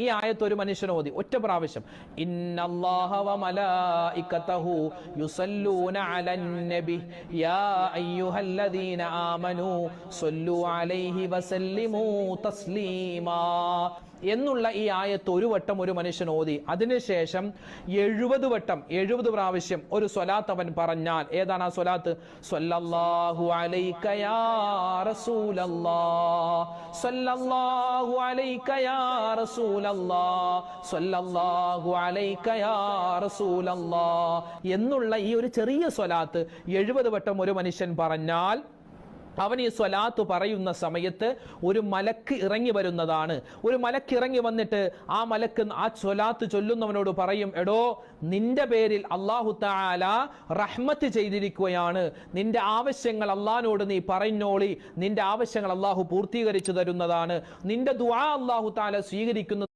ഈ ആയത്ത് ഒരു മനുഷ്യൻ ഓതി ഒറ്റ പ്രാവശ്യം, ഇന്നല്ലാഹ വ മലായികതഹു യുസല്ലൂന അലൻ നബി യാ അയ്യുഹല്ലദീന ആമനൂ സ്വല്ലു അലൈഹി വസല്ലിമൂ തസ്ലീമാ എന്നുള്ള ഈ ആയത്ത് ഒരു വട്ടം ഒരു മനുഷ്യൻ ഓതി അതിനുശേഷം 70 വട്ടം 70 പ്രാവശ്യം ഒരു സ്വലാത്ത് അവൻ പറഞ്ഞാൽ, ഏതാണ് ആ സ്വലാത്ത്? സ്വല്ലല്ലാഹു അലൈക യാ റസൂലല്ലാഹ്, സ്വല്ലല്ലാഹു അലൈക യാ റസൂലല്ലാഹ്, സ്വല്ലല്ലാഹു അലൈക യാ റസൂലല്ലാഹ് എന്നുള്ള ഈ ഒരു ചെറിയ സ്വലാത്ത് 70 വട്ടം ഒരു മനുഷ്യൻ പറഞ്ഞാൽ അവൻ ഈ സ്വലാത്ത് പറയുന്ന സമയത്ത് ഒരു മലക്ക് ഇറങ്ങി വരുന്നതാണ്. ഒരു മലക്ക് ഇറങ്ങി വന്നിട്ട് ആ മലക്ക് ആ സ്വലാത്ത് ചൊല്ലുന്നവനോട് പറയും, എടോ നിന്റെ പേരിൽ അല്ലാഹു തആല റഹ്മത്ത് ചെയ്തിരിക്കുകയാണ്, നിന്റെ ആവശ്യങ്ങൾ അല്ലാഹുവിനോട് നീ പറഞ്ഞോളി, നിന്റെ ആവശ്യങ്ങൾ അല്ലാഹു പൂർത്തീകരിച്ചു തരുന്നതാണ്, നിന്റെ ദുആ അല്ലാഹു തആല സ്വീകരിക്കുന്നു.